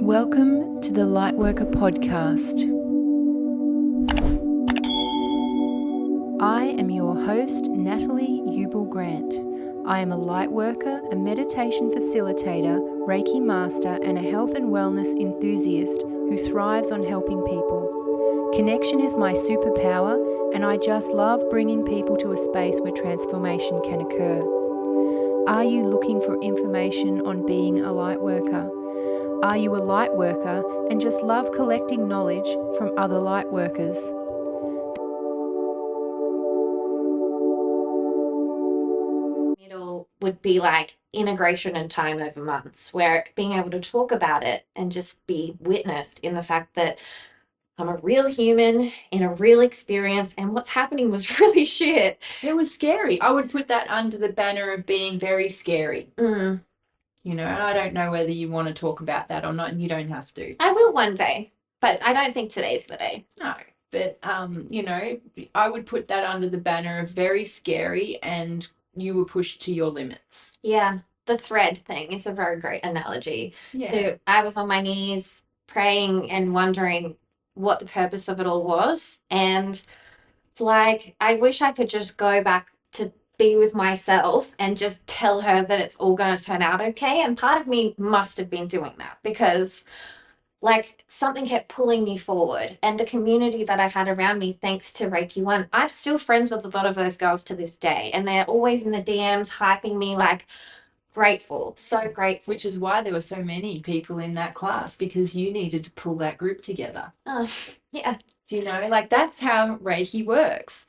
Welcome to the Lightworker podcast. I am your host, Natalie Grant. I am a lightworker, a meditation facilitator, Reiki master, and a health and wellness enthusiast who thrives on helping people. Connection is my superpower, and I just love bringing people to a space where transformation can occur. Are you looking for information on being a lightworker? Are you a light worker and just love collecting knowledge from other light workers? Middle would be like integration and time over months, where being able to talk about it and just be witnessed in the fact that I'm a real human in a real experience, and what's happening was really shit. It was scary. I would put that under the banner of being very scary. You know, and I don't know whether you want to talk about that or not, and you don't have to. I will one day, but I don't think today's the day. No, but, you know, I would put that under the banner of very scary, and you were pushed to your limits. Yeah, the thread thing is a very great analogy. Yeah. So I was on my knees praying and wondering what the purpose of it all was. And like, I wish I could just go back to be with myself and just tell her that it's all going to turn out okay. And part of me must have been doing that because like something kept pulling me forward, and the community that I had around me, thanks to Reiki One, I'm still friends with a lot of those girls to this day, and they're always in the DMs hyping me, like grateful, so grateful. Which is why there were so many people in that class, because you needed to pull that group together. Yeah. Do you know, like that's how Reiki works.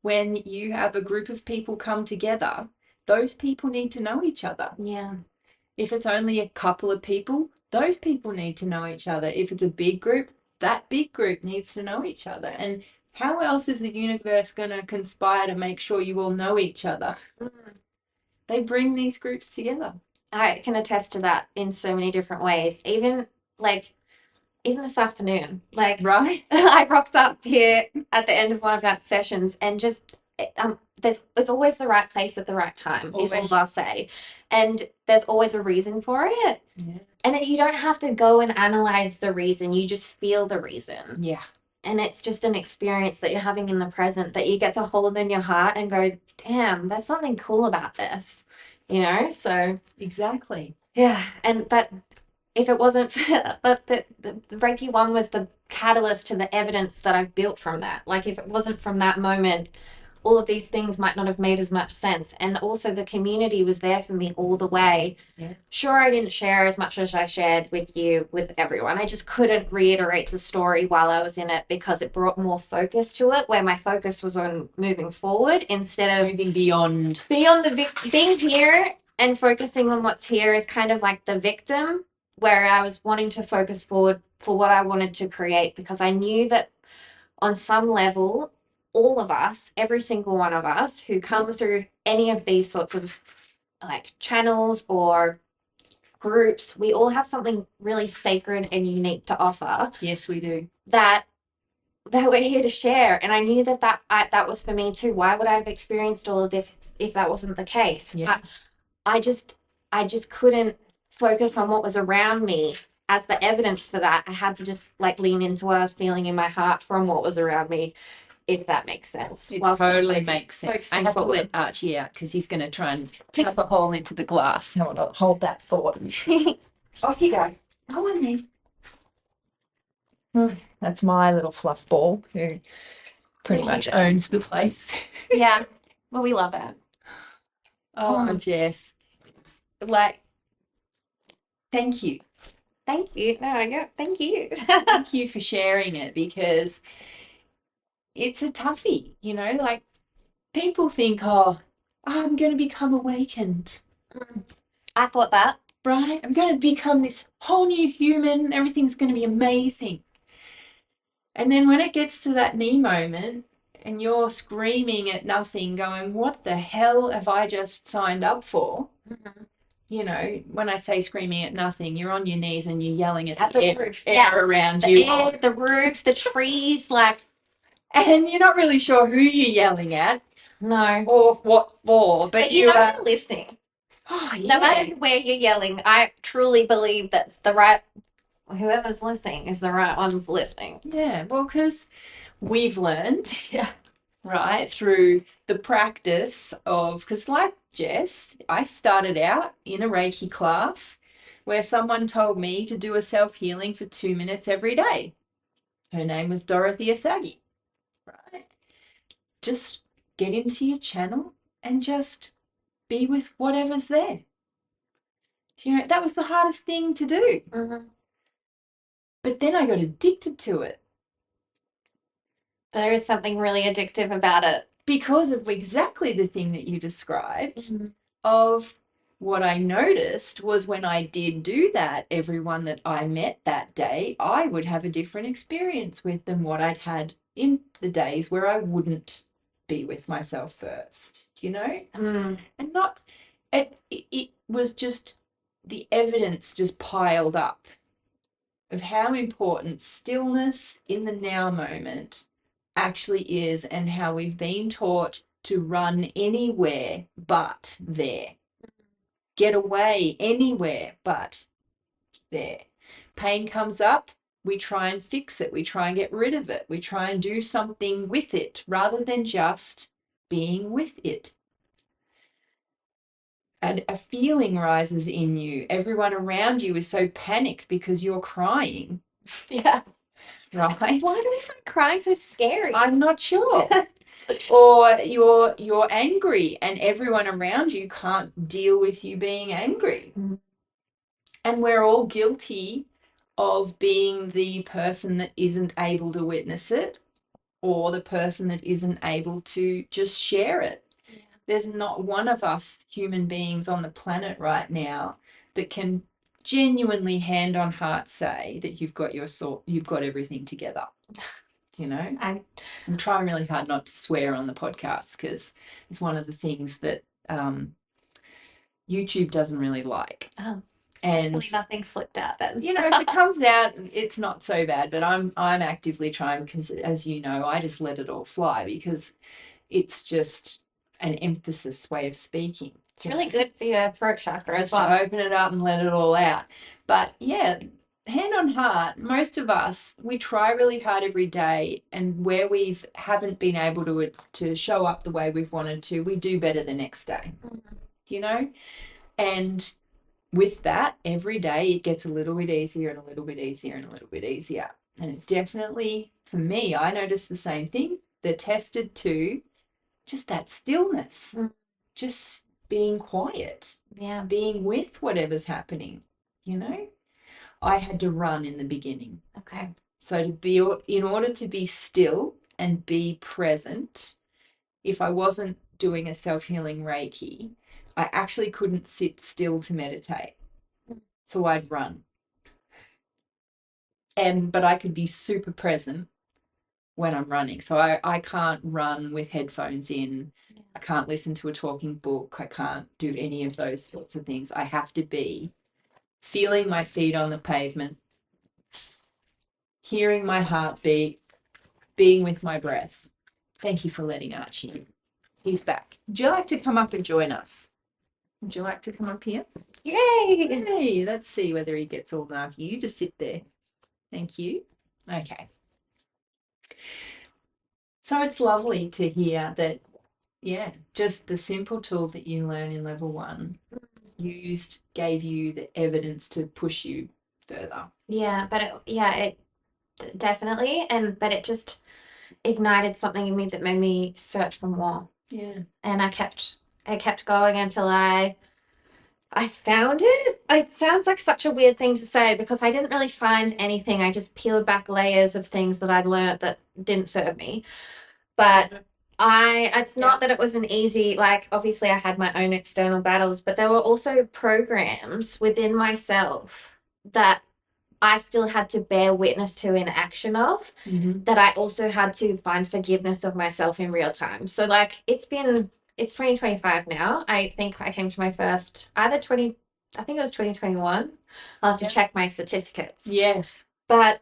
When you have a group of people come together, those people need to know each other. Yeah. If it's only a couple of people, those people need to know each other. If it's a big group, that big group needs to know each other. And how else is the universe going to conspire to make sure you all know each other? They bring these groups together. I can attest to that in so many different ways. Even this afternoon, like Right? I rocked up here at the end of one of our sessions, and just it's always the right place at the right time. Is all I'll say, and there's always a reason for it. Yeah. And you don't have to go and analyze the reason. You just feel the reason. Yeah. And it's just an experience that you're having in the present that you get to hold in your heart and go, damn, there's something cool about this, you know? So Exactly. yeah. But if it wasn't for the Reiki One was the catalyst to the evidence that I've built from that. Like if it wasn't from that moment, all of these things might not have made as much sense. And also the community was there for me all the way. Yeah. Sure, I didn't share as much as I shared with you, with everyone. I just couldn't reiterate the story while I was in it because it brought more focus to it, where my focus was on moving forward instead of moving beyond being here and focusing on what's here is kind of like the victim, where I was wanting to focus forward for what I wanted to create, because I knew that on some level, all of us, every single one of us who come through any of these sorts of like channels or groups, we all have something really sacred and unique to offer. Yes, we do. That we're here to share. And I knew that was for me too. Why would I have experienced all of this if that wasn't the case? Yeah. I just couldn't focus on what was around me as the evidence for that. I had to just like lean into what I was feeling in my heart from what was around me, if that makes sense. It totally makes sense. I have to let Archie out because he's going to try and tap a hole into the glass. Hold that thought. Off you go. Go on then. That's my little fluff ball who pretty much owns the place. Yeah. Well, we love it. Oh, Jess. Like, thank you. Thank you. No, yeah, thank you. Thank you for sharing it, because it's a toughie, you know, like people think, oh, I'm going to become awakened. I thought that. Right? I'm going to become this whole new human. Everything's going to be amazing. And then when it gets to that knee moment and you're screaming at nothing, going, what the hell have I just signed up for? Mm-hmm. You know, when I say screaming at nothing, you're on your knees and you're yelling at the roof. Air around you. Air, the roof, the trees, like. And you're not really sure who you're yelling at. No. Or what for. But you know you're listening. Oh, yeah. No matter where you're yelling, I truly believe that's the right whoever's listening is the right ones listening. Yeah, well, because we've learned, Yeah. right, through the practice of, because like Jess, I started out in a Reiki class where someone told me to do a self-healing for 2 minutes every day. Her name was Dorothy Asagi, right? Just get into your channel and just be with whatever's there. You know, that was the hardest thing to do. Mm-hmm. But then I got addicted to it. There is something really addictive about it. Because of exactly the thing that you described, Mm-hmm. of what I noticed was when I did do that, everyone that I met that day, I would have a different experience with than what I'd had in the days where I wouldn't be with myself first, you know? Mm. And not, it was just, the evidence just piled up of how important stillness in the now moment actually is, and how we've been taught to run anywhere but there. Get away anywhere but there. Pain comes up, we try and fix it. We try and get rid of it. We try and do something with it rather than just being with it. And a feeling rises in you. Everyone around you is so panicked because you're crying. Yeah. Right? Why do I find crying so scary? I'm not sure. Or you're angry and everyone around you can't deal with you being angry. Mm. And we're all guilty of being the person that isn't able to witness it, or the person that isn't able to just share it. Yeah. There's not one of us human beings on the planet right now that can genuinely hand on heart say that you've got everything together. You know, I'm trying really hard not to swear on the podcast because it's one of the things that YouTube doesn't really like. Oh, and hopefully nothing slipped out then. You know, if it comes out, it's not so bad. But I'm actively trying, because, as you know, I just let it all fly because it's just an emphasis way of speaking. It's really good for your throat chakra as Just well. open it up and let it all out. But yeah, hand on heart, most of us, we try really hard every day, and where we haven't been able to show up the way we've wanted to, we do better the next day. Mm-hmm. You know? And with that, every day it gets a little bit easier and a little bit easier and a little bit easier. And it definitely, for me, I noticed the same thing. They're tested to just that stillness, just being quiet, being with whatever's happening, you know? I had to run in the beginning. Okay. So in order to be still and be present, if I wasn't doing a self-healing Reiki, I actually couldn't sit still to meditate. So I'd run. But I could be super present when I'm running. So I can't run with headphones in. I can't listen to a talking book. I can't do any of those sorts of things. I have to be feeling my feet on the pavement, hearing my heartbeat, being with my breath. Thank you for letting Archie. He's back. Would you like to come up and join us? Would you like to come up here? Yay! Hey, let's see whether he gets all narky. You just sit there. Thank you. Okay. So it's lovely to hear that, yeah, just the simple tool that you learn in level 1 gave you the evidence to push you further. Yeah, but it definitely, but it just ignited something in me that made me search for more. Yeah. And I kept going until I found it. It sounds like such a weird thing to say because I didn't really find anything. I just peeled back layers of things that I'd learned that didn't serve me. But it's not that it was an easy, like, obviously I had my own external battles, but there were also programs within myself that I still had to bear witness to in action of, that I also had to find forgiveness of myself in real time. So, like, it's 2025 now. I think I came to my first, I think it was 2021. I'll have to check my certificates. Yes. But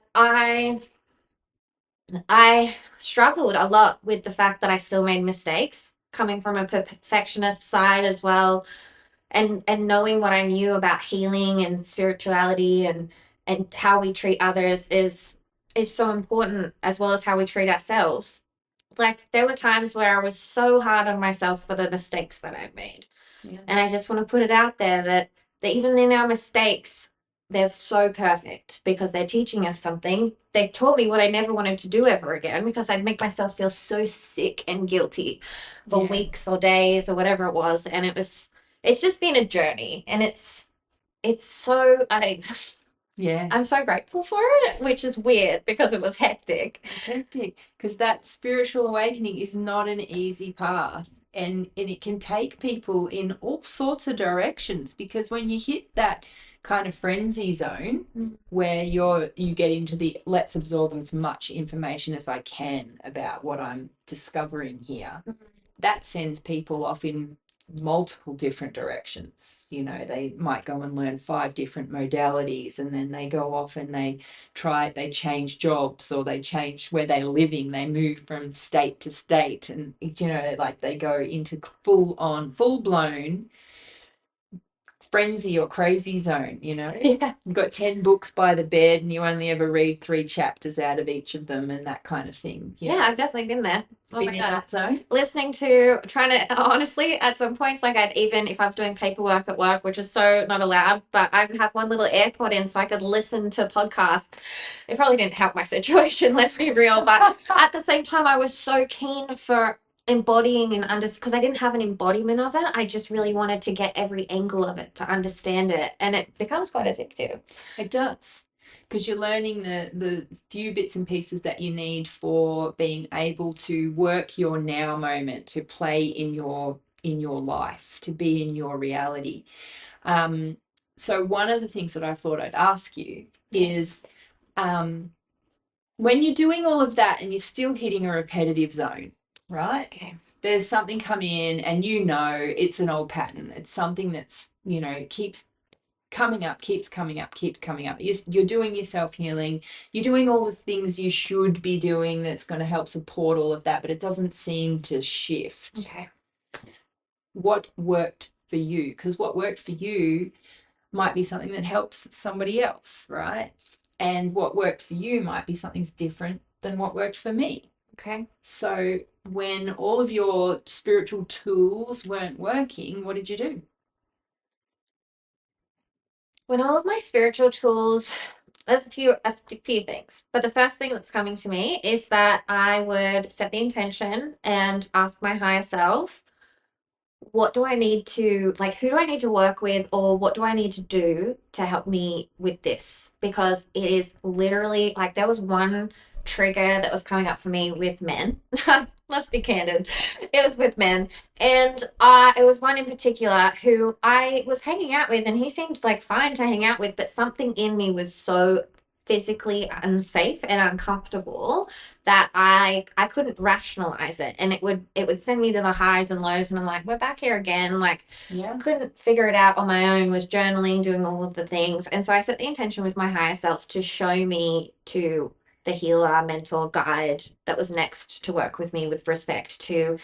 I struggled a lot with the fact that I still made mistakes, coming from a perfectionist side as well, and knowing what I knew about healing and spirituality and and how we treat others is so important, as well as how we treat ourselves. Like, there were times where I was so hard on myself for the mistakes that I've made. Yeah. And I just want to put it out there that even in our mistakes, they're so perfect because they're teaching us something. They taught me what I never wanted to do ever again, because I'd make myself feel so sick and guilty for weeks or days or whatever it was. And it's just been a journey, and it's so, I'm so grateful for it, which is weird because it was hectic. It's hectic because that spiritual awakening is not an easy path, and it can take people in all sorts of directions, because when you hit that kind of frenzy zone where you get into the let's absorb as much information as I can about what I'm discovering here, that sends people off in multiple different directions. You know, they might go and learn 5 different modalities, and then they go off and they change jobs, or they change where they're living, they move from state to state, and you know, like they go into full blown frenzy or crazy zone, you know. Yeah. You've got 10 books by the bed and you only ever read 3 chapters out of each of them, and that kind of thing. Yeah, I've definitely been there. Been in that zone. Trying to, honestly, at some points, like if I was doing paperwork at work, which is so not allowed, but I would have one little AirPod in so I could listen to podcasts. It probably didn't help my situation, let's be real. But at the same time, I was so keen for embodying and because I didn't have an embodiment of it. I just really wanted to get every angle of it to understand it. And it becomes quite addictive. It does. Because you're learning the few bits and pieces that you need for being able to work your now moment, to play in your life, to be in your reality. So one of the things that I thought I'd ask you is, when you're doing all of that and you're still hitting a repetitive zone, right? Okay. There's something come in and you know it's an old pattern. It's something that's, you know, keeps coming up. You're doing your self-healing. You're doing all the things you should be doing that's going to help support all of that, but it doesn't seem to shift. Okay. What worked for you? Because what worked for you might be something that helps somebody else, right? And what worked for you might be something different than what worked for me. Okay. So when all of your spiritual tools weren't working, what did you do? When all of my spiritual tools, there's a few things, but the first thing that's coming to me is that I would set the intention and ask my higher self, what do I need to, like, who do I need to work with, or what do I need to do to help me with this? Because it is literally, like, there was one trigger that was coming up for me with men. Let's be candid. It was with men. And it was one in particular who I was hanging out with, and he seemed like fine to hang out with, but something in me was so physically unsafe and uncomfortable that I couldn't rationalize it, and it would send me to the highs and lows, and I'm like, we're back here again. Like, Yeah. couldn't figure it out on my own, was journaling, doing all of the things. And so I set the intention with my higher self to show me to the healer, mentor, guide that was next to work with me with respect to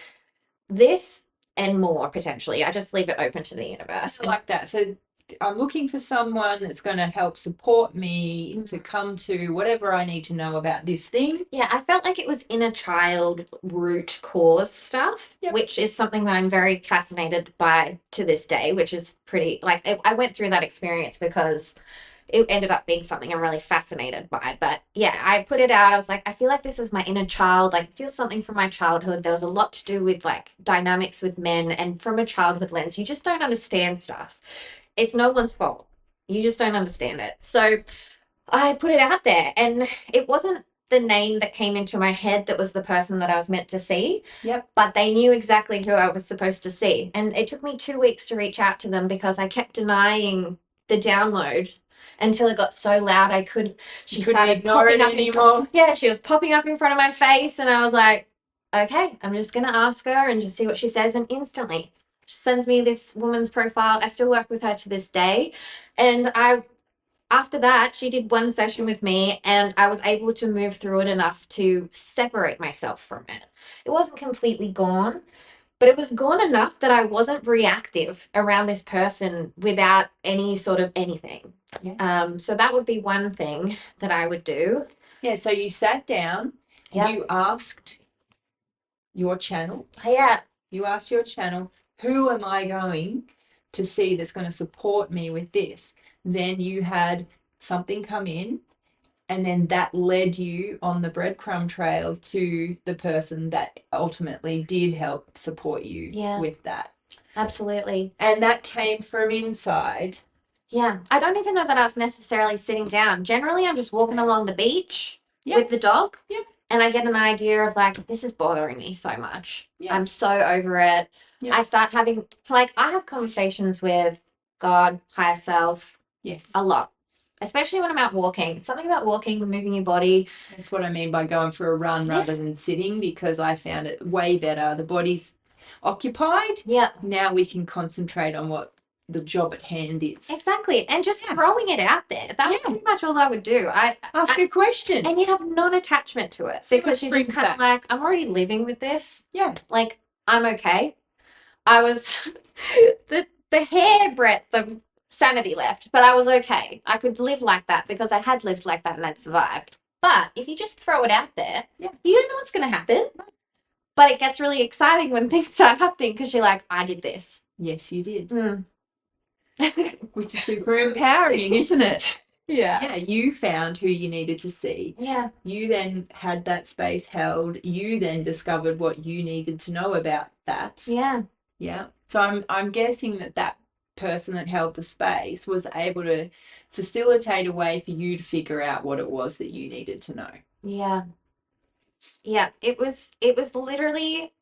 this and more potentially. I just leave it open to the universe. I like that. So I'm looking for someone that's going to help support me to come to whatever I need to know about this thing. Yeah, I felt like it was inner child root cause stuff, Yep. which is something that I'm very fascinated by to this day, which is pretty, like, I went through that experience because it ended up being something I'm really fascinated by. But yeah, I put it out. I was like, I feel like this is my inner child. Like, it feels something from my childhood. There was a lot to do with like dynamics with men, and from a childhood lens, you just don't understand stuff. It's no one's fault. You just don't understand it. So I put it out there, and it wasn't the name that came into my head that was the person that I was meant to see. Yep. But they knew exactly who I was supposed to see. And it took me 2 weeks to reach out to them because I kept denying the download until it got so loud she started popping up anymore. Yeah, she was popping up in front of my face, and I was like, okay, I'm just gonna ask her and just see what she says. And instantly she sends me this woman's profile. I still work with her to this day. And after that, she did one session with me, and I was able to move through it enough to separate myself from it. It wasn't completely gone, but it was gone enough that I wasn't reactive around this person without any sort of anything. Yeah. So that would be one thing that I would do. Yeah, so you sat down, Yep. you asked your channel, Yeah. who am I going to see that's going to support me with this? Then you had something come in, and then that led you on the breadcrumb trail to the person that ultimately did help support you with that. Absolutely. And that came from inside. Yeah. I don't even know that I was necessarily sitting down. Generally, I'm just walking along the beach with the dog. Yep. And I get an idea of like, this is bothering me so much. Yep. I'm so over it. Yep. I start having, like, I have conversations with God, higher self, Yes. a lot. Especially when I'm out walking. Something about walking, moving your body. That's what I mean by going for a run rather than sitting, because I found it way better. The body's occupied. Yeah. Now we can concentrate on what the job at hand is. Exactly. And just throwing it out there. That was pretty much all I would do. Ask a question. And you have non-attachment to it. Because you're just kind of like, I'm already living with this. Yeah. Like, I'm okay. I was the hair breadth of sanity left, but I was okay. I could live like that because I had lived like that and I'd survived. But if you just throw it out there, you don't know what's going to happen. But it gets really exciting when things start happening because you're like, I did this. Yes, you did. Which is super empowering, isn't it? Yeah, you found who you needed to see. Yeah. You then had that space held. You then discovered what you needed to know about that. Yeah. Yeah. So I'm guessing that person that held the space was able to facilitate a way for you to figure out what it was that you needed to know. Yeah. Yeah. It was literally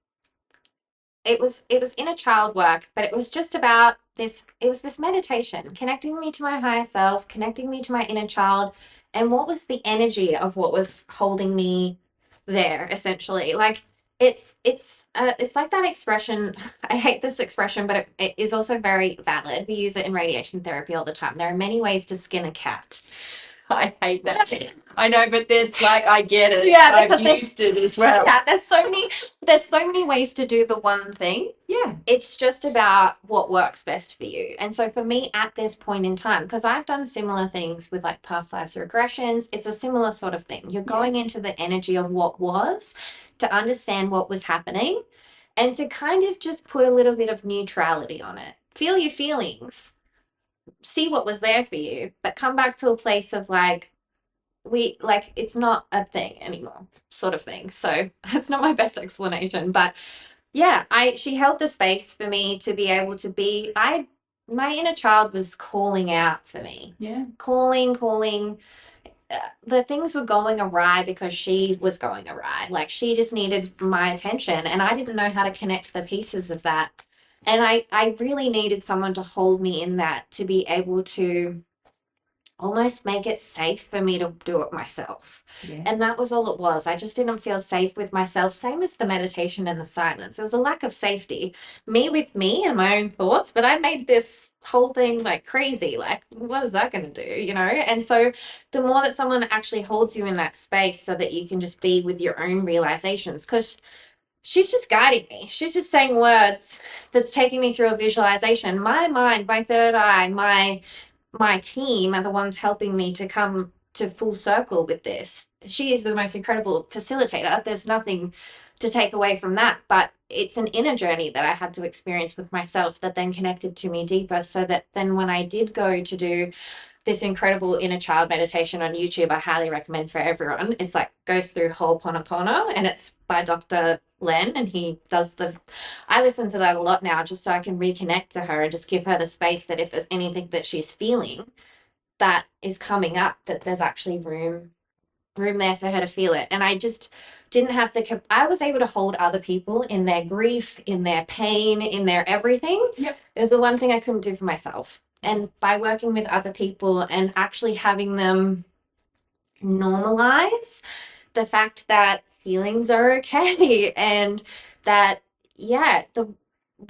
it was inner child work, but it was just about this. It was this meditation, connecting me to my higher self, connecting me to my inner child, and what was the energy of what was holding me there, essentially. Like it's like that expression. I hate this expression, but it is also very valid. We use it in radiation therapy all the time. There are many ways to skin a cat. I hate that. I know, but there's like, I get it. Yeah, I've used it as well. Yeah, there's so many ways to do the one thing. Yeah. It's just about what works best for you. And so for me at this point in time, because I've done similar things with like past lives regressions, it's a similar sort of thing. You're going into the energy of what was to understand what was happening and to kind of just put a little bit of neutrality on it. Feel your feelings. See what was there for you, but come back to a place of like, it's not a thing anymore, sort of thing. So it's not my best explanation, but yeah, she held the space for me to be able to be, my inner child was calling out for me. Yeah. Calling. The things were going awry because she was going awry. Like she just needed my attention and I didn't know how to connect the pieces of that. And I really needed someone to hold me in that, to be able to almost make it safe for me to do it myself. Yeah. And that was all it was. I just didn't feel safe with myself. Same as the meditation and the silence. It was a lack of safety. Me with me and my own thoughts, but I made this whole thing like crazy. Like, what is that going to do? You know? And so the more that someone actually holds you in that space so that you can just be with your own realizations, because she's just guiding me. She's just saying words that's taking me through a visualization. My mind, my third eye, my team are the ones helping me to come to full circle with this. She is the most incredible facilitator. There's nothing to take away from that, but it's an inner journey that I had to experience with myself that then connected to me deeper, so that then when I did go to do this incredible inner child meditation on YouTube, I highly recommend for everyone. It's like goes through Ho'oponopono, and it's by Dr. Len, and he does I listen to that a lot now just so I can reconnect to her and just give her the space that if there's anything that she's feeling that is coming up, that there's actually room there for her to feel it. And I just didn't have I was able to hold other people in their grief, in their pain, in their everything. Yep. It was the one thing I couldn't do for myself. And by working with other people and actually having them normalize the fact that feelings are okay, and that, the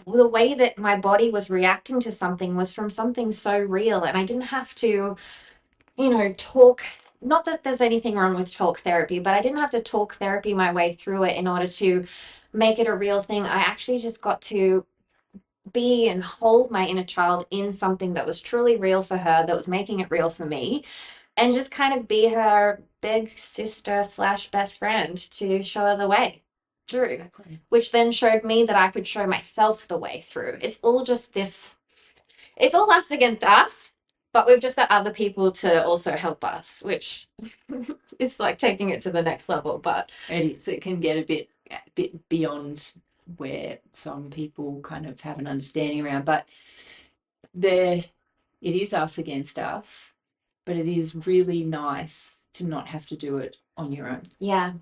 way that my body was reacting to something was from something so real, and I didn't have to, talk. Not that there's anything wrong with talk therapy, but I didn't have to talk therapy my way through it in order to make it a real thing. I actually just got to be and hold my inner child in something that was truly real for her, that was making it real for me, and just kind of be her big sister slash best friend to show her the way through, Exactly. which then showed me that I could show myself the way through. It's all just this, it's all us against us, but we've just got other people to also help us, which is like taking it to the next level. But it is. It can get a bit beyond where some people kind of have an understanding around, but it is us against us, but it is really nice to not have to do it on your own. yeah,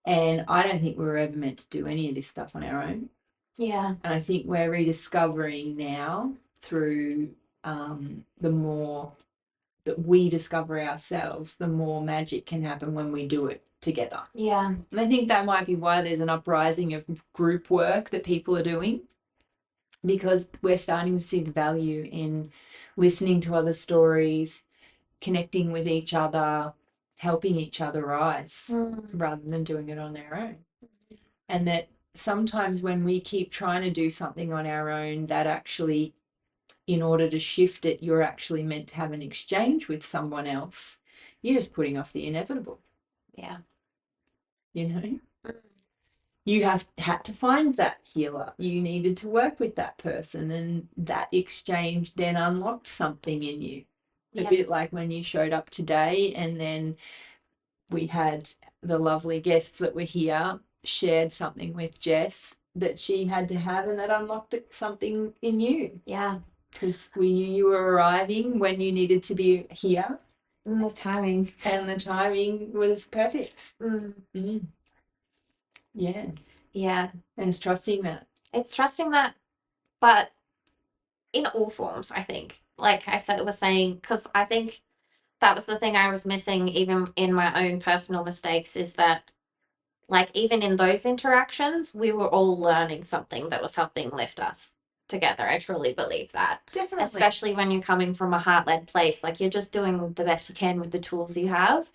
And I don't think we were ever meant to do any of this stuff on our own. yeah, And I think we're rediscovering now through the more that we discover ourselves, the more magic can happen when we do it together. yeah, And I think that might be why there's an uprising of group work that people are doing, because we're starting to see the value in listening to other stories, connecting with each other, helping each other rise rather than doing it on our own. And that sometimes when we keep trying to do something on our own, that actually, in order to shift it, you're actually meant to have an exchange with someone else. You're just putting off the inevitable. yeah. You know? You had to find that healer. You needed to work with that person, and that exchange then unlocked something in you. A bit like when you showed up today, and then we had the lovely guests that were here shared something with Jess that she had to have, and that unlocked something in you. Yeah. Because we knew you were arriving when you needed to be here. And the timing. And the timing was perfect. Mm. Yeah. Yeah. And it's trusting that. It's trusting that, but in all forms, I think. Like I said, was saying, because I think that was the thing I was missing, even in my own personal mistakes, is that, like, even in those interactions, we were all learning something that was helping lift us together. I truly believe that. Definitely. Especially when you're coming from a heart-led place. Like, you're just doing the best you can with the tools you have.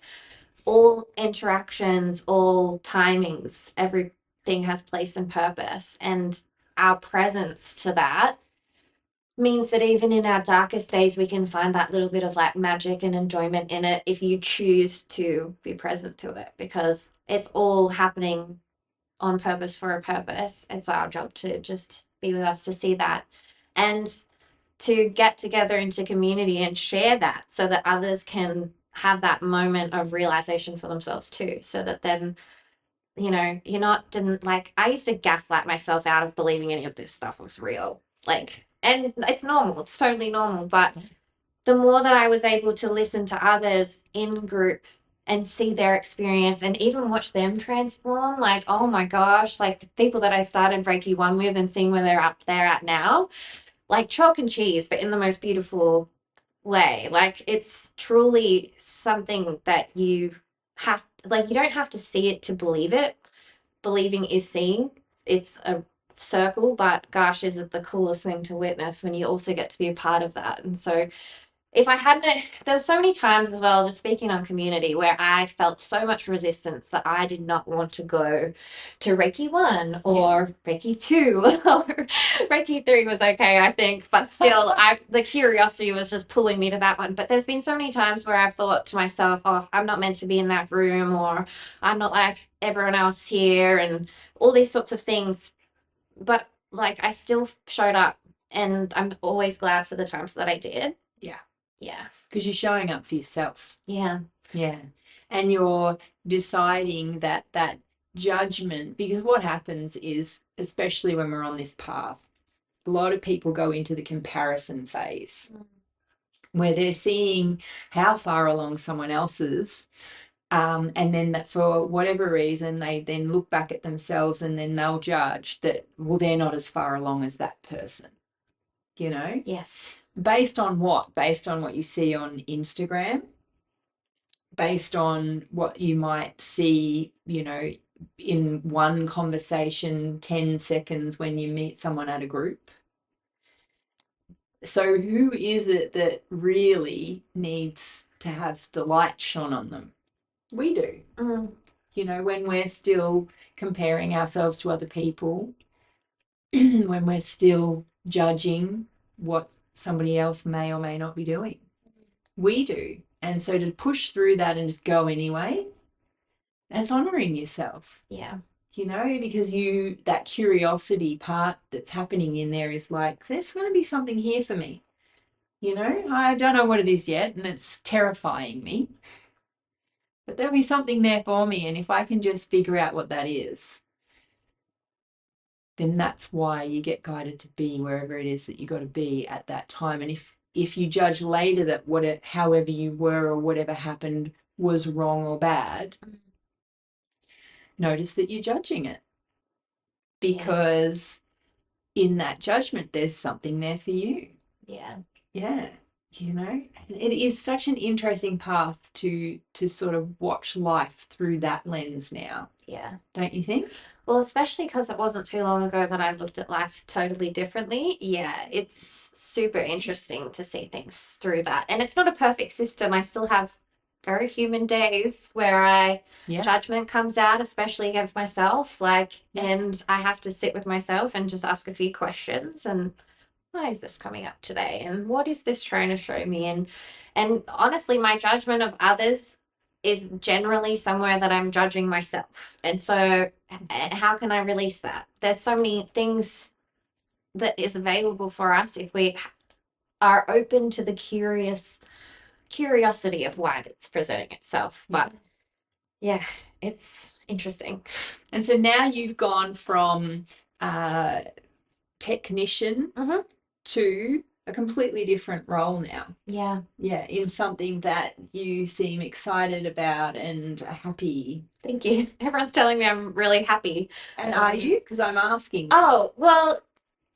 All interactions, all timings, everything has place and purpose. And our presence to that means that even in our darkest days, we can find that little bit of like magic and enjoyment in it if you choose to be present to it, because it's all happening on purpose for a purpose. It's our job to just be with us to see that and to get together into community and share that so that others can have that moment of realization for themselves too, so that then, you know, you're not didn't like I used to gaslight myself out of believing any of this stuff was real. Like, and it's normal, it's totally normal. But the more that I was able to listen to others in group and see their experience and even watch them transform, like, oh my gosh, like the people that I started Reiki 1 with and seeing where they're at now, like chalk and cheese, but in the most beautiful way. Like, it's truly something that you have, like, you don't have to see it to believe it. Believing is seeing. It's a circle, but gosh, is it the coolest thing to witness when you also get to be a part of that. And so if I hadn't, there's so many times as well, just speaking on community, where I felt so much resistance that I did not want to go to Reiki 1 or Reiki 2 or Reiki 3 was okay, I think, but still the curiosity was just pulling me to that one. But there's been so many times where I've thought to myself, oh, I'm not meant to be in that room, or I'm not like everyone else here, and all these sorts of things. But like, I still showed up, and I'm always glad for the times that I did. Yeah. Because you're showing up for yourself. Yeah. Yeah. And you're deciding that judgment, because what happens is, especially when we're on this path, a lot of people go into the comparison phase where they're seeing how far along someone else is. And then that for whatever reason, they then look back at themselves and then they'll judge that, well, they're not as far along as that person, you know? Yes. Based on what? Based on what you see on Instagram, based on what you might see, you know, in one conversation, 10 seconds when you meet someone at a group. So who is it that really needs to have the light shone on them? We do. You know, when we're still comparing ourselves to other people, when we're still judging what somebody else may or may not be doing. We do. And so to push through that and just go anyway, that's honoring yourself. Yeah. You know, because that curiosity part that's happening in there is like, there's going to be something here for me. You know, I don't know what it is yet, and it's terrifying me. But there'll be something there for me. And if I can just figure out what that is, then that's why you get guided to be wherever it is that you got to be at that time. And if you judge later that however you were or whatever happened was wrong or bad, notice that you're judging it. Because in that judgment, there's something there for you. Yeah. Yeah. You know, it is such an interesting path to sort of watch life through that lens now. Yeah. Don't you think? Well, especially because it wasn't too long ago that I looked at life totally differently. Yeah, it's super interesting to see things through that. And it's not a perfect system. I still have very human days where judgment comes out, especially against myself. And I have to sit with myself and just ask a few questions and why is this coming up today? And what is this trying to show me? And honestly, my judgment of others is generally somewhere that I'm judging myself. And so how can I release that? There's so many things that is available for us if we are open to the curiosity of why it's presenting itself. But yeah, it's interesting. And so now you've gone from technician to a completely different role now. Yeah. Yeah, in something that you seem excited about and happy. Thank you. Everyone's telling me I'm really happy. And are you? Because I'm asking. Oh, well,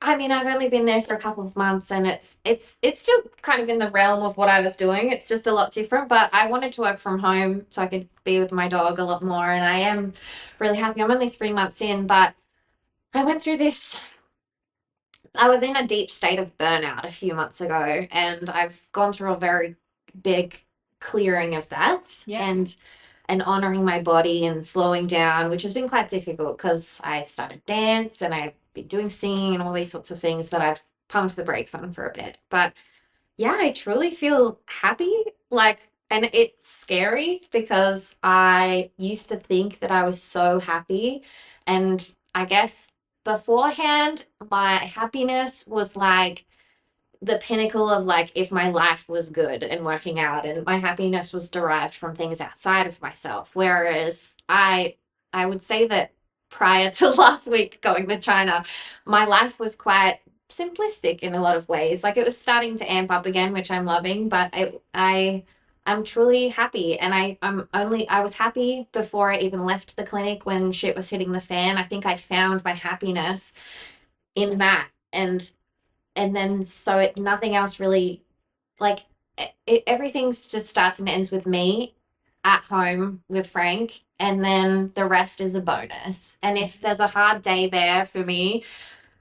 I mean, I've only been there for a couple of months and it's still kind of in the realm of what I was doing. It's just a lot different, but I wanted to work from home so I could be with my dog a lot more, and I am really happy. I'm only 3 months in, but I went through this. I was in a deep state of burnout a few months ago, and I've gone through a very big clearing of that and honoring my body and slowing down, which has been quite difficult because I started dance and I've been doing singing and all these sorts of things that I've pumped the brakes on for a bit. But yeah, I truly feel happy. And it's scary because I used to think that I was so happy. And I guess beforehand, my happiness was like the pinnacle of like if my life was good and working out, and my happiness was derived from things outside of myself. Whereas I would say that prior to last week going to China, my life was quite simplistic in a lot of ways. Like it was starting to amp up again, which I'm loving, but I'm truly happy. And I was happy before I even left the clinic when shit was hitting the fan. I think I found my happiness in that. And then so nothing else really, like everything's just starts and ends with me at home with Frank, and then the rest is a bonus. And if there's a hard day there for me,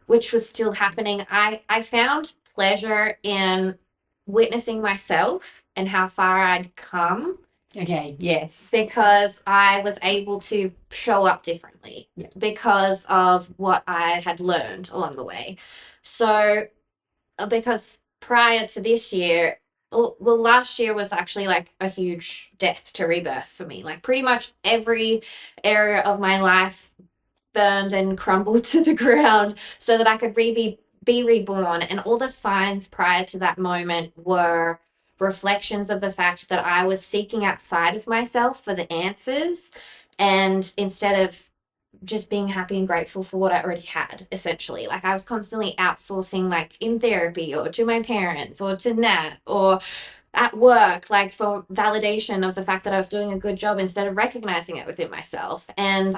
which was still happening, I found pleasure in witnessing myself and how far I'd come. Okay, yes. Because I was able to show up differently because of what I had learned along the way. So because prior to this year, well, last year was actually like a huge death to rebirth for me. Like pretty much every area of my life burned and crumbled to the ground so that I could be reborn. And all the signs prior to that moment were reflections of the fact that I was seeking outside of myself for the answers, and instead of just being happy and grateful for what I already had, essentially. Like I was constantly outsourcing, like in therapy or to my parents or to Nat or at work, like for validation of the fact that I was doing a good job instead of recognizing it within myself. And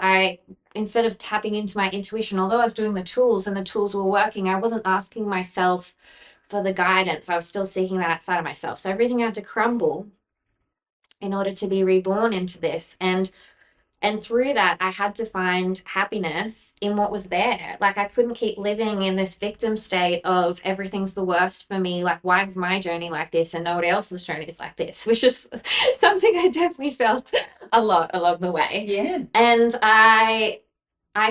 instead of tapping into my intuition, although I was doing the tools and the tools were working, I wasn't asking myself for the guidance. I was still seeking that outside of myself. So everything had to crumble in order to be reborn into this. And And through that, I had to find happiness in what was there. Like, I couldn't keep living in this victim state of everything's the worst for me. Like, why is my journey like this and nobody else's journey is like this? Which is something I definitely felt a lot along the way. Yeah. And I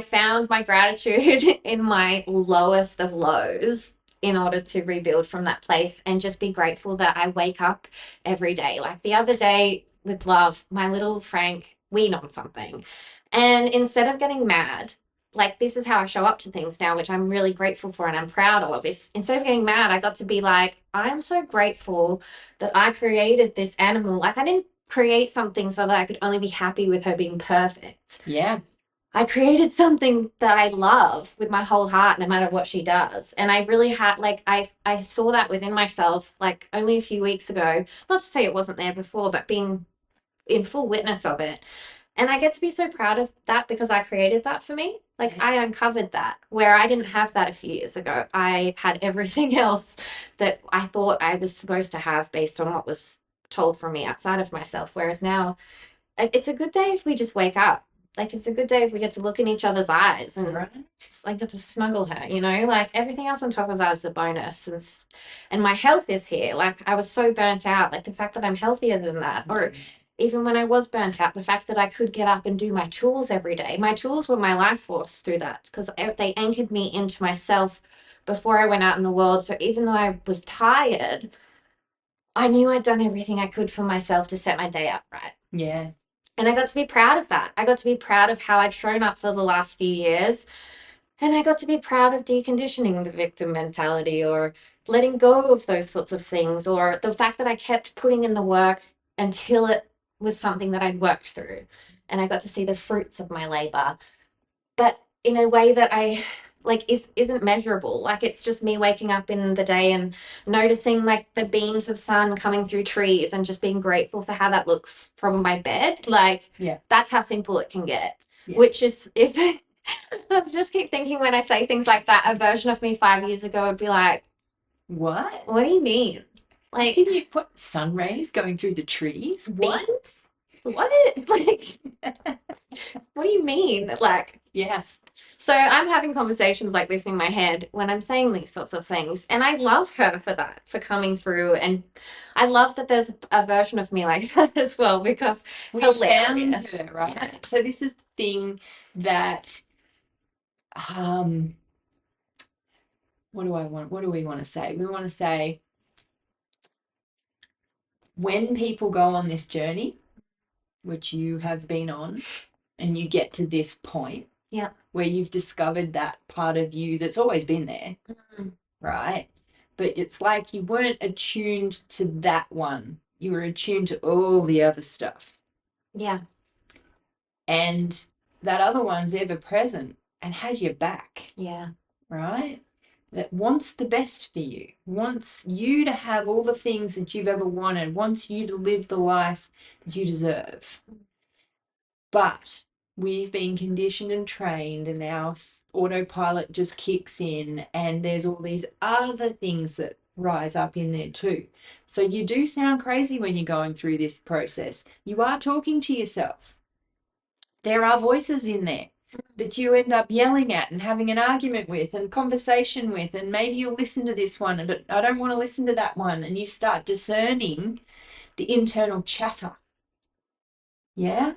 found my gratitude in my lowest of lows in order to rebuild from that place and just be grateful that I wake up every day. Like the other day with love, my little Frank weaned on something. And instead of getting mad, like this is how I show up to things now, which I'm really grateful for and I'm proud of, is instead of getting mad, I got to be like, I'm so grateful that I created this animal. Like I didn't create something so that I could only be happy with her being perfect. Yeah. I created something that I love with my whole heart, no matter what she does. And I really had, like, I saw that within myself, like, only a few weeks ago. Not to say it wasn't there before, but being in full witness of it. And I get to be so proud of that because I created that for me. Like, I uncovered that where I didn't have that a few years ago. I had everything else that I thought I was supposed to have based on what was told for me outside of myself. Whereas now, it's a good day if we just wake up. Like, it's a good day if we get to look in each other's eyes and just like get to snuggle her, you know, like everything else on top of that is a bonus. And my health is here. Like, I was so burnt out. Like, the fact that I'm healthier than that, or even when I was burnt out, the fact that I could get up and do my tools every day. My tools were my life force through that because they anchored me into myself before I went out in the world. So even though I was tired, I knew I'd done everything I could for myself to set my day up right. Yeah. And I got to be proud of that. I got to be proud of how I'd shown up for the last few years. And I got to be proud of deconditioning the victim mentality or letting go of those sorts of things, or the fact that I kept putting in the work until it was something that I'd worked through. And I got to see the fruits of my labor, but in a way that I like isn't measurable. Like, it's just me waking up in the day and noticing like the beams of sun coming through trees and just being grateful for how that looks from my bed. Like, yeah, that's how simple it can get. Yeah. Which is, if I just keep thinking when I say things like that, a version of me 5 years ago would be like, what do you mean? Like, can you put sun rays going through the trees? Beams? What? Like, what do you mean? Like, yes. So I'm having conversations like this in my head when I'm saying these sorts of things. And I love her for that, for coming through. And I love that there's a version of me like that as well, because we hilarious. Found her, right? Yeah. So this is the thing that, what do we want to say? We want to say, when people go on this journey, which you have been on, and you get to this point, yeah, where you've discovered that part of you that's always been there, right? But it's like you weren't attuned to that one. You were attuned to all the other stuff. Yeah. And that other one's ever present and has your back. Yeah. Right? That wants the best for you, wants you to have all the things that you've ever wanted, wants you to live the life that you deserve. But we've been conditioned and trained, and our autopilot just kicks in, and there's all these other things that rise up in there too. So you do sound crazy when you're going through this process. You are talking to yourself. There are voices in there that you end up yelling at and having an argument with and conversation with, and maybe you'll listen to this one, but I don't want to listen to that one, and you start discerning the internal chatter. Yeah?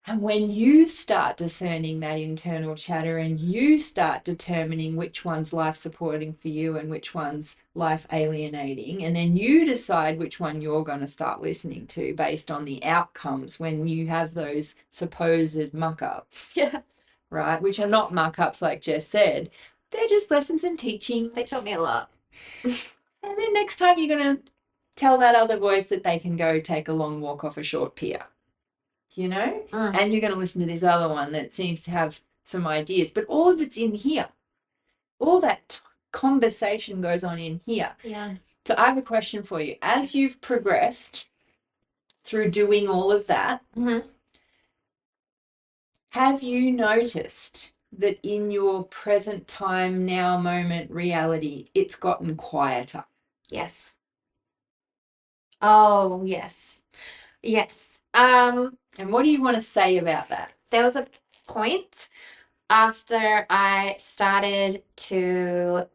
And when you start discerning that internal chatter and you start determining which one's life supporting for you and which one's life alienating, and then you decide which one you're going to start listening to based on the outcomes when you have those supposed muck-ups, Yeah. right? Which are not muck-ups, like Jess said. They're just lessons and teachings. They taught me a lot. And then next time you're going to tell that other voice that they can go take a long walk off a short pier. You know, and you're going to listen to this other one that seems to have some ideas, but all of it's in here. All that conversation goes on in here. Yeah. So I have a question for you. As you've progressed through doing all of that, have you noticed that in your present time, now moment reality, it's gotten quieter? Yes. Oh, yes. Yes. And what do you want to say about that? There was a point after I started to,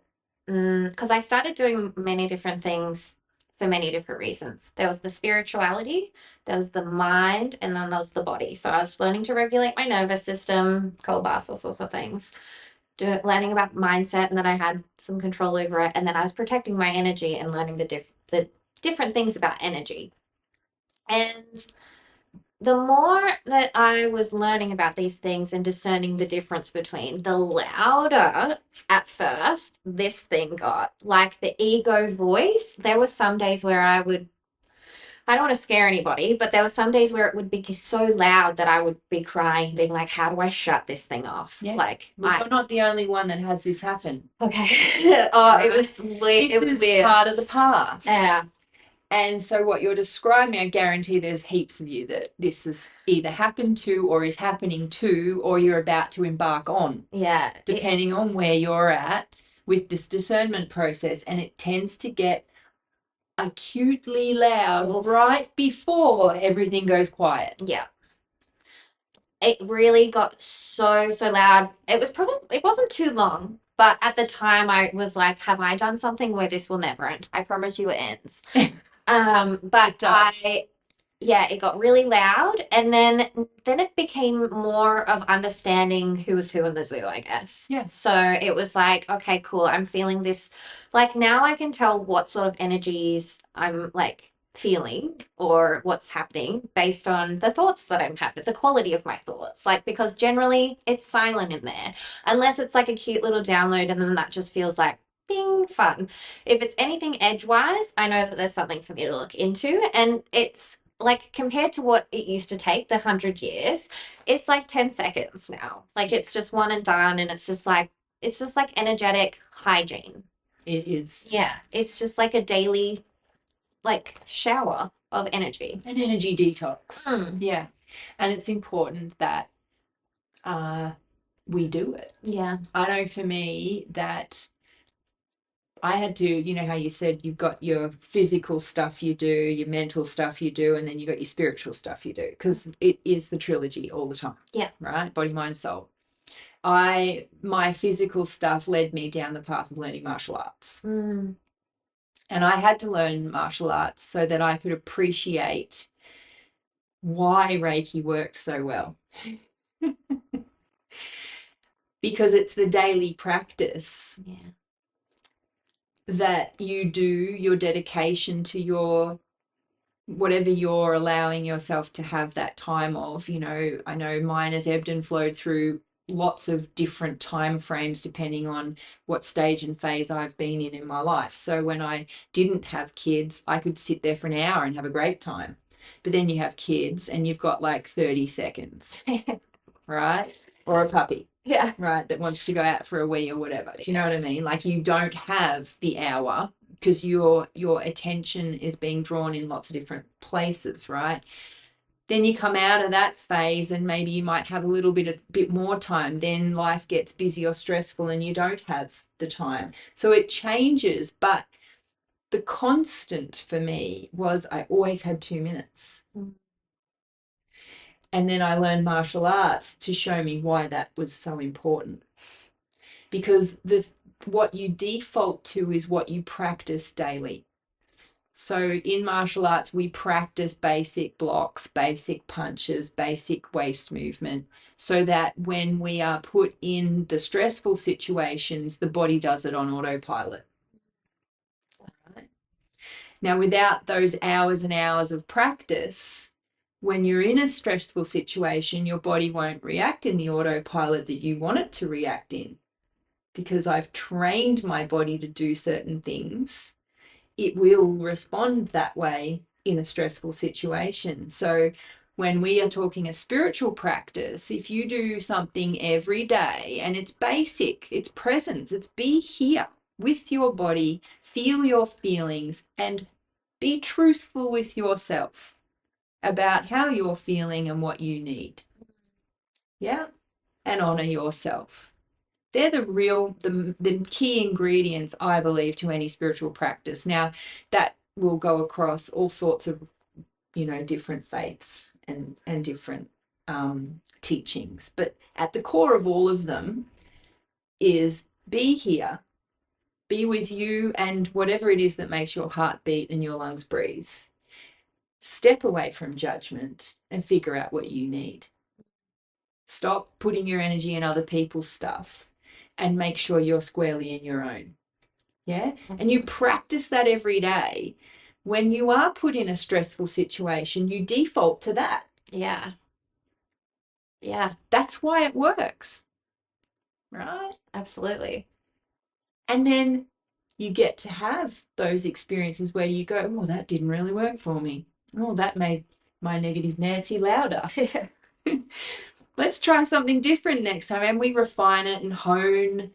because I started doing many different things for many different reasons. There was the spirituality, there was the mind, and then there was the body. So I was learning to regulate my nervous system, cold baths, all sorts of things. Learning about mindset, and then I had some control over it. And then I was protecting my energy and learning the different things about energy. And the more that I was learning about these things and discerning the difference between, the louder at first this thing got. Like the ego voice, there were some days where I don't want to scare anybody, but there were some days where it would be so loud that I would be crying, being like, how do I shut this thing off? Yeah. Like, Well, you're not the only one that has this happen. okay. Oh, Right? it was weird. It was This is weird. part of the path. Yeah. And so what you're describing, I guarantee there's heaps of you that this has either happened to or is happening to or you're about to embark on. Yeah. Depending on where you're at with this discernment process. And it tends to get acutely loud Oof. right before everything goes quiet. Yeah. It really got so loud. It wasn't too long, but at the time I was like, have I done something where this will never end? I promise you it ends. But it got really loud, and then it became more of understanding who was who in the zoo, I guess. Yeah. So it was like, okay, cool. I'm feeling this. Like now I can tell what sort of energies I'm like feeling or what's happening based on the thoughts that I'm having, the quality of my thoughts. Like because generally it's silent in there, unless it's like a cute little download, and then that just feels like being fun. If it's anything edgewise, I know that there's something for me to look into, and it's like compared to what it used to take, the 100 years, it's like 10 seconds now. Like it's just one and done, and it's just like energetic hygiene. It is. Yeah, it's just like a daily like shower of energy. An energy detox. Mm. Yeah. And it's important that we do it. Yeah. I know for me that I had to, you know how you said you've got your physical stuff you do, your mental stuff you do, and then you got your spiritual stuff you do, because it is the trilogy all the time. Yeah. Right? Body, mind, soul. My physical stuff led me down the path of learning martial arts. Mm. And I had to learn martial arts so that I could appreciate why Reiki works so well. Because it's the daily practice that you do, your dedication to your whatever you're allowing yourself to have that time of. You know, I know mine has ebbed and flowed through lots of different time frames depending on what stage and phase I've been in my life. So when I didn't have kids, I could sit there for an hour and have a great time. But then you have kids and you've got like 30 seconds, right? Or a puppy. Yeah. Right, that wants to go out for a wee or whatever. Do you know what I mean? Like you don't have the hour because your attention is being drawn in lots of different places, right? Then you come out of that phase and maybe you might have a bit more time. Then life gets busy or stressful and you don't have the time. So it changes, but the constant for me was I always had 2 minutes. Mm. And then I learned martial arts to show me why that was so important. Because what you default to is what you practice daily. So in martial arts, we practice basic blocks, basic punches, basic waist movement, so that when we are put in the stressful situations, the body does it on autopilot. Right? Now, without those hours and hours of practice, when you're in a stressful situation, your body won't react in the autopilot that you want it to react in. Because I've trained my body to do certain things, it will respond that way in a stressful situation. So when we are talking a spiritual practice, if you do something every day and it's basic, it's presence, it's be here with your body, feel your feelings, and be truthful with yourself about how you're feeling and what you need. Yeah? And honor yourself. They're the key ingredients, I believe, to any spiritual practice. Now, that will go across all sorts of, different faiths and different teachings. But at the core of all of them is be here, be with you and whatever it is that makes your heart beat and your lungs breathe. Step away from judgment and figure out what you need. Stop putting your energy in other people's stuff and make sure you're squarely in your own. Yeah? And you practice that every day. When you are put in a stressful situation, you default to that. Yeah. Yeah. That's why it works. Right? Absolutely. And then you get to have those experiences where you go, oh, that didn't really work for me. Oh, that made my negative Nancy louder. Let's try something different next time. And we refine it and hone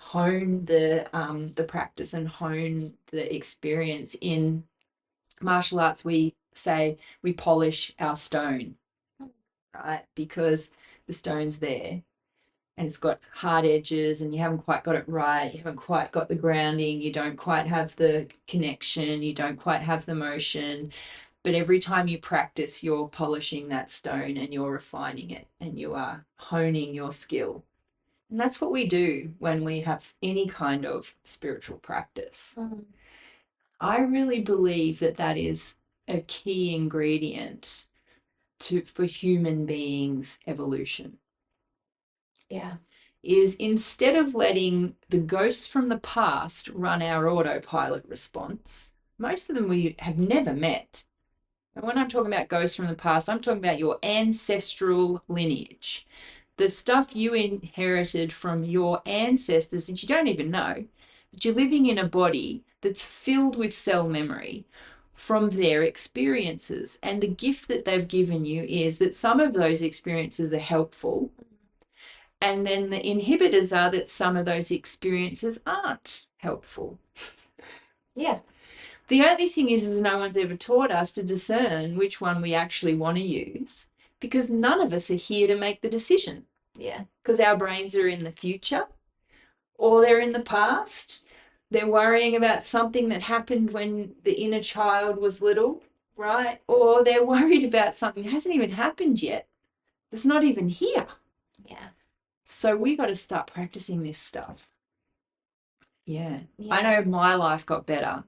the practice and hone the experience. In martial arts, we say we polish our stone, right? Because the stone's there and it's got hard edges and you haven't quite got it right. You haven't quite got the grounding. You don't quite have the connection. You don't quite have the motion. But every time you practice, you're polishing that stone and you're refining it and you are honing your skill. And that's what we do when we have any kind of spiritual practice. I really believe that that is a key ingredient for human beings' evolution. Yeah. Is instead of letting the ghosts from the past run our autopilot response, most of them we have never met. And when I'm talking about ghosts from the past, I'm talking about your ancestral lineage. The stuff you inherited from your ancestors that you don't even know, but you're living in a body that's filled with cell memory from their experiences. And the gift that they've given you is that some of those experiences are helpful. And then the inhibitors are that some of those experiences aren't helpful. Yeah. The only thing is no one's ever taught us to discern which one we actually want to use, because none of us are here to make the decision. Yeah. Because our brains are in the future or they're in the past. They're worrying about something that happened when the inner child was little, right? Or they're worried about something that hasn't even happened yet. It's not even here. Yeah. So we got to start practicing this stuff. Yeah. I know my life got better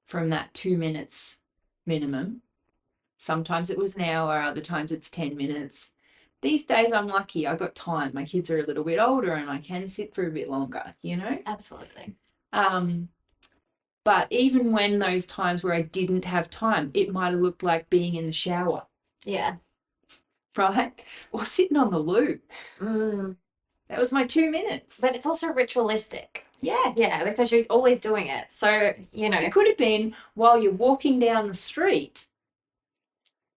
from that 2 minutes minimum. Sometimes it was an hour, other times it's 10 minutes. These days I'm lucky. I got time. My kids are a little bit older and I can sit for a bit longer, Absolutely. But even when those times where I didn't have time, it might have looked like being in the shower. Yeah. Right? Or sitting on the loo. That was my 2 minutes. But it's also ritualistic. Yes. Yeah, because you're always doing it. So, It could have been while you're walking down the street,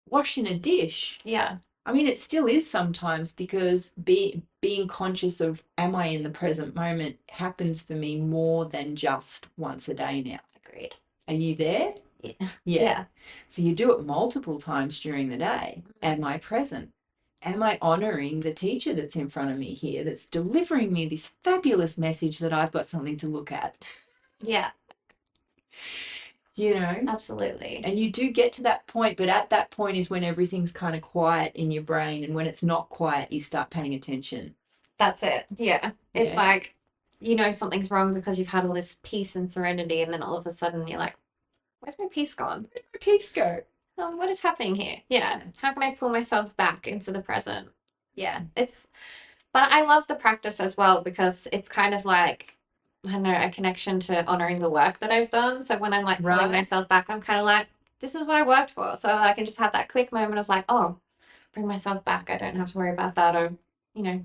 washing a dish. Yeah. I mean, it still is sometimes, because being conscious of, am I in the present moment, happens for me more than just once a day now. Agreed. Are you there? Yeah. Yeah. So you do it multiple times during the day. Am I present? Am I honoring the teacher that's in front of me here, that's delivering me this fabulous message that I've got something to look at? Yeah. Absolutely. And you do get to that point, but at that point is when everything's kind of quiet in your brain, and when it's not quiet, you start paying attention. That's it. Yeah. It's like, something's wrong because you've had all this peace and serenity, and then all of a sudden you're like, where's my peace gone? Where'd my peace go? What is happening here? Yeah. How can I pull myself back into the present? Yeah. But I love the practice as well, because it's kind of like, I don't know, a connection to honoring the work that I've done. So when I'm like pulling myself back, I'm kind of like, this is what I worked for. So I can just have that quick moment of like, oh, bring myself back. I don't have to worry about that, or,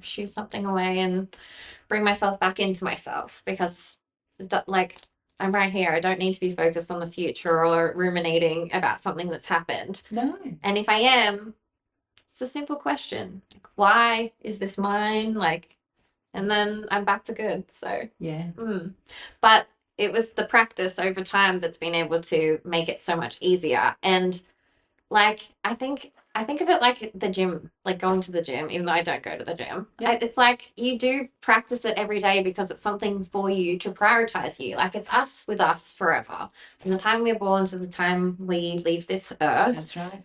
shoo something away and bring myself back into myself, because I'm right here. I don't need to be focused on the future or ruminating about something that's happened. No. And if I am, it's a simple question. Like, why is this mine? And then I'm back to good. So, yeah. But it was the practice over time that's been able to make it so much easier. And I think I think of it like the gym, like going to the gym, even though I don't go to the gym. Yeah. It's like you do practice it every day because it's something for you to prioritize you. Like it's us with us forever. From the time we're born to the time we leave this earth. That's right.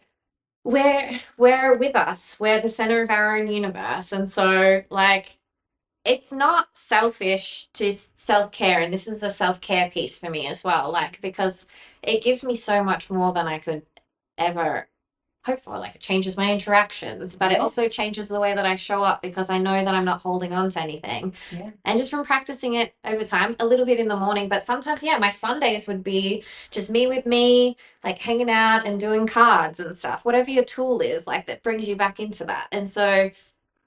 We're with us. We're the center of our own universe. And so like it's not selfish to self-care, and this is a self-care piece for me as well, like because it gives me so much more than I could ever hope for. Like it changes my interactions, but it also changes the way that I show up because I know that I'm not holding on to anything. Yeah. And just from practicing it over time, a little bit in the morning, but sometimes, yeah, my Sundays would be just me with me, like hanging out and doing cards and stuff, whatever your tool is, like that brings you back into that. And so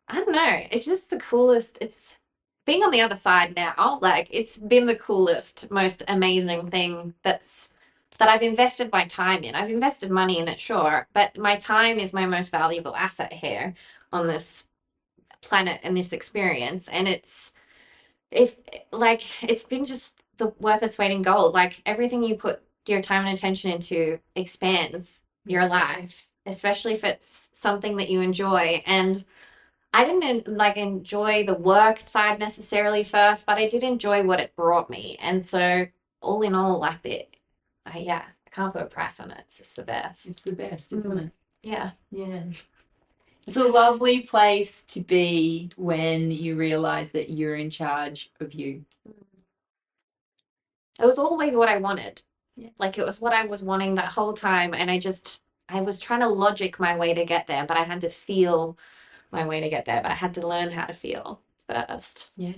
I don't know. It's just the coolest. It's being on the other side now. Like it's been the coolest, most amazing thing that I've invested my time in. I've invested money in it, sure, but my time is my most valuable asset here on this planet and this experience. And if like it's been just the worth its weight in gold. Like everything you put your time and attention into expands your life, especially if it's something that you enjoy. And I didn't like enjoy the work side necessarily first, but I did enjoy what it brought me. And so all in all, like yeah, I can't put a price on it. It's just the best. It's the best, isn't it? Yeah. Yeah. It's a lovely place to be when you realize that you're in charge of you. It was always what I wanted. Yeah. Like it was what I was wanting that whole time. And I was trying to logic my way to get there, but I had to feel my way to get there, but I had to learn how to feel first. Yeah.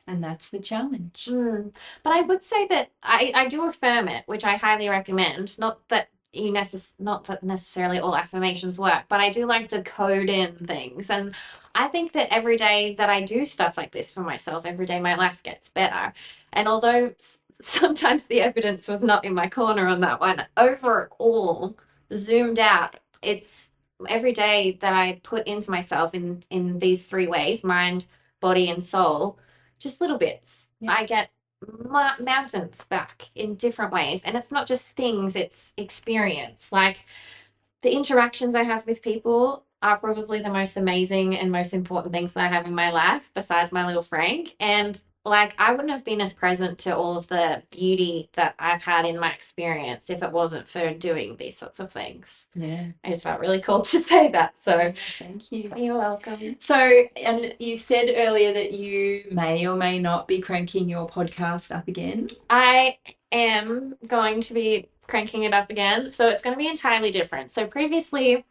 And that's the challenge. But I would say that I do affirm it, which I highly recommend. Not that not that necessarily all affirmations work, but I do like to code in things. And I think that every day that I do stuff like this for myself, every day my life gets better. And although sometimes the evidence was not in my corner on that one, overall, zoomed out, it's every day that I put into myself in these three ways, mind, body, and soul, just little bits. Yeah. I get mountains back in different ways. And it's not just things, it's experience. Like the interactions I have with people are probably the most amazing and most important things that I have in my life, besides my little Frank. And like I wouldn't have been as present to all of the beauty that I've had in my experience if it wasn't for doing these sorts of things. Yeah. I just felt really cool to say that. So thank you. You're welcome. So, and you said earlier that you may or may not be cranking your podcast up again. I am going to be cranking it up again. So it's going to be entirely different. So previously,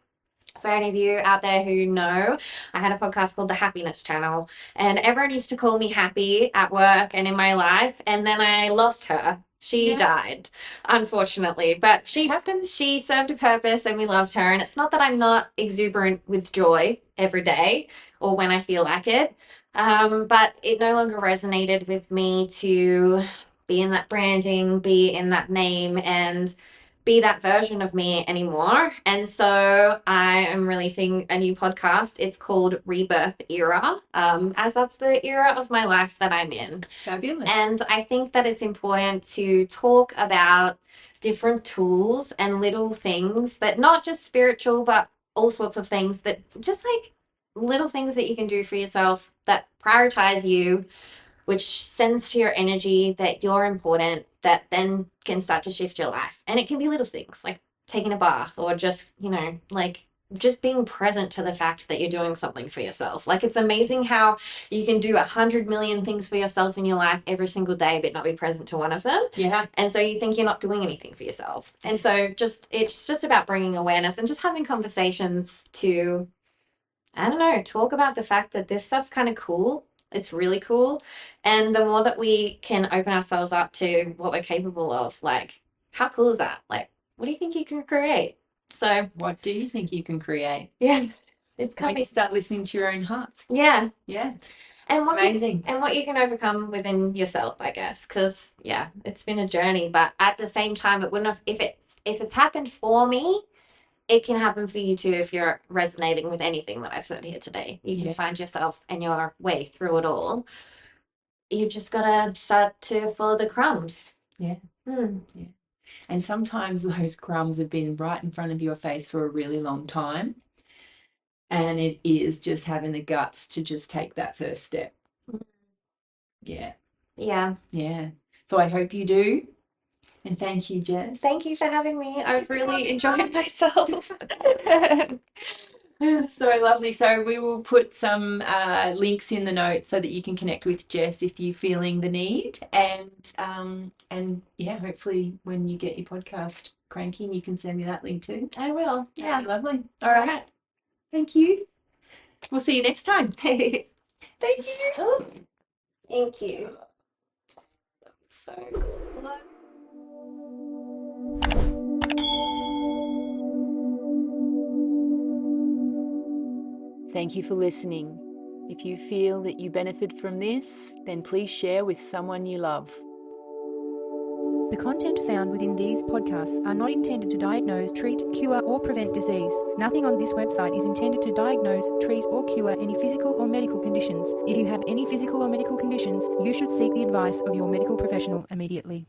for any of you out there who know, I had a podcast called The Happiness Channel, and everyone used to call me Happy at work and in my life. And then I lost her. She died, unfortunately, but she served a purpose and we loved her. And it's not that I'm not exuberant with joy every day or when I feel like it, but it no longer resonated with me to be in that branding, be in that name, and be that version of me anymore. And so I am releasing a new podcast. It's called Rebirth Era, as that's the era of my life that I'm in. Fabulous. And I think that it's important to talk about different tools and little things that not just spiritual, but all sorts of things that just like little things that you can do for yourself that prioritize you, which sends to your energy that you're important, that then can start to shift your life. And it can be little things like taking a bath or just, like just being present to the fact that you're doing something for yourself. Like it's amazing how you can do 100 million things for yourself in your life every single day, but not be present to one of them. Yeah. And so you think you're not doing anything for yourself. And so it's just about bringing awareness and just having conversations to, I don't know, talk about the fact that this stuff's kind of cool. It's really cool. And the more that we can open ourselves up to what we're capable of, like, how cool is that? Like, what do you think you can create? So, what do you think you can create? Yeah, it's kind of start listening to your own heart. Yeah. Yeah. And what amazing. And what you can overcome within yourself, I guess, because yeah, it's been a journey. But at the same time, it wouldn't have if it's happened for me. It can happen for you too if you're resonating with anything that I've said here today. You can find yourself and your way through it all. You've just got to start to follow the crumbs. Yeah. Yeah. And sometimes those crumbs have been right in front of your face for a really long time. And it is just having the guts to just take that first step. Yeah. Yeah. Yeah. So I hope you do. And thank you, Jess. Thank you for having me. I've really enjoyed myself. So lovely. So we will put some links in the notes so that you can connect with Jess if you're feeling the need. And yeah, hopefully when you get your podcast cranking, you can send me that link too. I will. Yeah. Lovely. All right. Thank you. We'll see you next time. Thank you. Oh, thank you. So thank you for listening. If you feel that you benefit from this, then please share with someone you love. The content found within these podcasts are not intended to diagnose, treat, cure, or prevent disease. Nothing on this website is intended to diagnose, treat, or cure any physical or medical conditions. If you have any physical or medical conditions, you should seek the advice of your medical professional immediately.